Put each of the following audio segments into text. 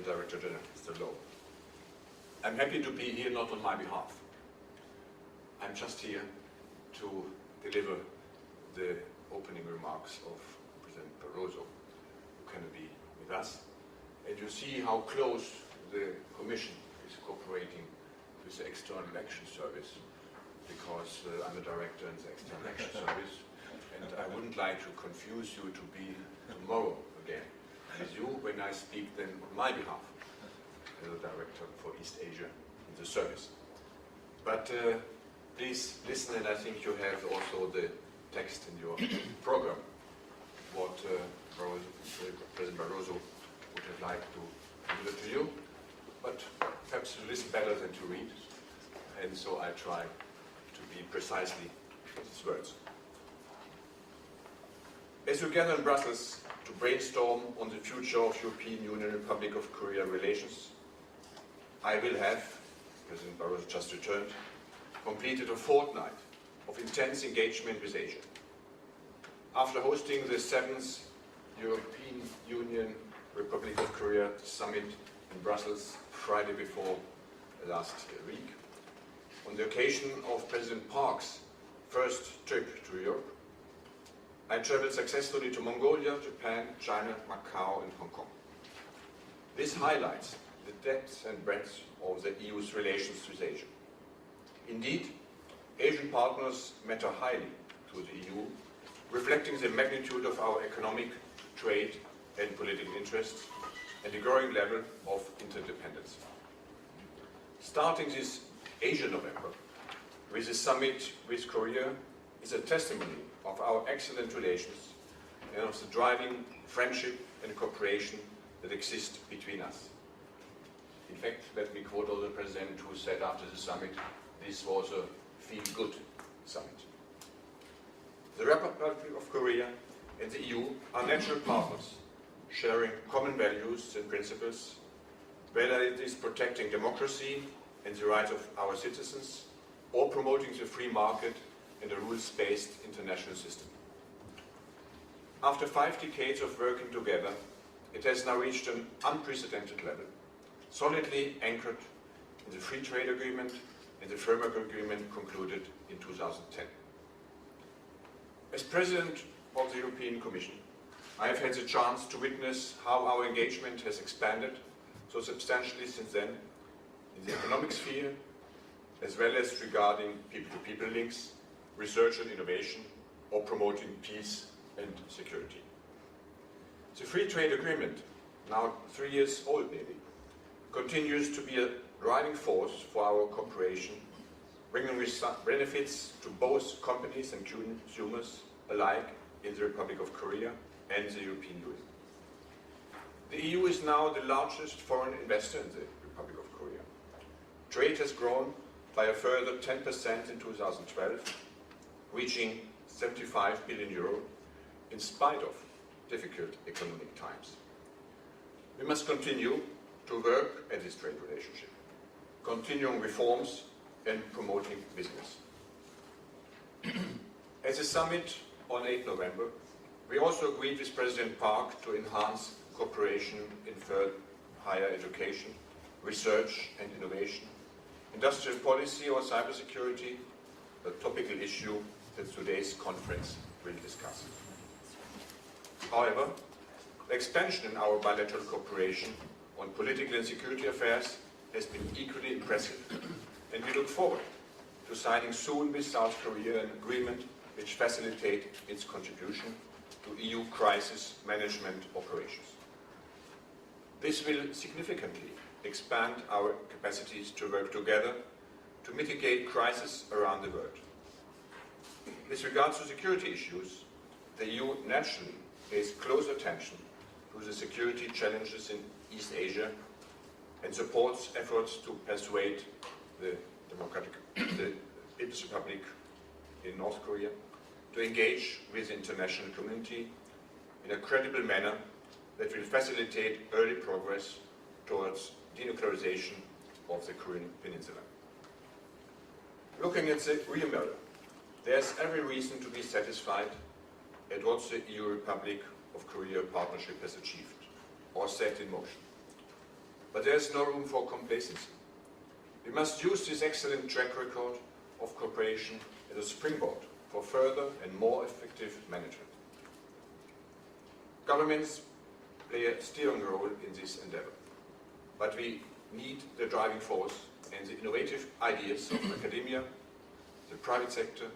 Director General, Mr. Lowe. I'm happy to be here not on my behalf. I'm just here to deliver the opening remarks of President Barroso, who cannot be with us. And you see how close the Commission is cooperating with the External Action Service, because I'm a director in the External Action Service, and I wouldn't like to confuse you to be tomorrow again with you when I speak then on my behalf as a director for East Asia in the service. But please listen, and I think you have also the text in your program, what President Barroso would have liked to deliver to you, but perhaps to listen better than to read, and so I try to be precisely his words. As we gather in Brussels to brainstorm on the future of European Union and Republic of Korea relations, I will have, President Barroso just returned, completed a fortnight of intense engagement with Asia. After hosting the 7th European Union Republic of Korea Summit in Brussels Friday before last week, on the occasion of President Park's first trip to Europe, I traveled successfully to Mongolia, Japan, China, Macau, and Hong Kong. This highlights the depth and breadth of the EU's relations with Asia. Indeed, Asian partners matter highly to the EU, reflecting the magnitude of our economic, trade, and political interests, and the growing level of interdependence. Starting this Asia November with the summit with Korea is a testimony of our excellent relations and of the driving friendship and cooperation that exist between us. In fact, let me quote the President who said after the summit, this was a feel-good summit. The Republic of Korea and the EU are natural partners, sharing common values and principles, whether it is protecting democracy and the rights of our citizens, or promoting the free market and a rules-based international system. After 5 decades of working together, it has now reached an unprecedented level, solidly anchored in the free trade agreement and the framework agreement concluded in 2010. As President of the European Commission, I have had the chance to witness how our engagement has expanded so substantially since then in the economic sphere, as well as regarding people-to-people links, research and innovation, or promoting peace and security. The free trade agreement, now 3 years old nearly, continues to be a driving force for our cooperation, bringing benefits to both companies and consumers alike in the Republic of Korea and the European Union. The EU is now the largest foreign investor in the Republic of Korea. Trade has grown by a further 10% in 2012, reaching 75 billion euro in spite of difficult economic times. We must continue to work at this trade relationship, continuing reforms and promoting business. At the summit on 8 November, we also agreed with President Park to enhance cooperation in higher education, research and innovation, industrial policy or cybersecurity, a topical issue that today's conference will discuss. However, the expansion in our bilateral cooperation on political and security affairs has been equally impressive, and we look forward to signing soon with South Korea an agreement which facilitates its contribution to EU crisis management operations. This will significantly expand our capacities to work together to mitigate crises around the world. With regards to security issues, the EU naturally pays close attention to the security challenges in East Asia and supports efforts to persuade the People's Republic in North Korea to engage with the international community in a credible manner that will facilitate early progress towards denuclearization of the Korean Peninsula. Looking at the real matter, there is every reason to be satisfied at what the EU Republic of Korea partnership has achieved or set in motion. but there is no room for complacency. We must use this excellent track record of cooperation as a springboard for further and more effective management. Governments play a steering role in this endeavor, but we need the driving force and the innovative ideas of academia, the private sector,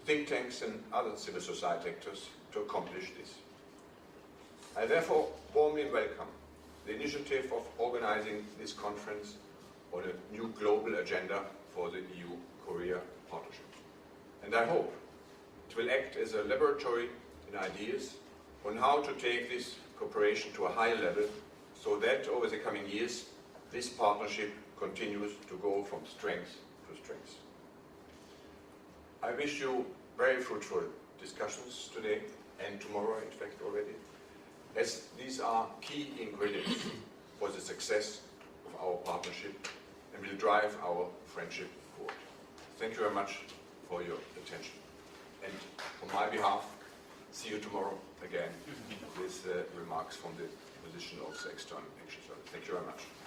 think tanks and other civil society actors to accomplish this. I therefore warmly welcome the initiative of organizing this conference on a new global agenda for the EU-Korea partnership. And I hope it will act as a laboratory in ideas on how to take this cooperation to a higher level so that over the coming years this partnership continues to go from strength to strength. I wish you very fruitful discussions today and tomorrow, in fact, already, as these are key ingredients for the success of our partnership and will drive our friendship forward. Thank you very much for your attention. And on my behalf, see you tomorrow again with remarks from the position of the External Action Service. Thank you very much.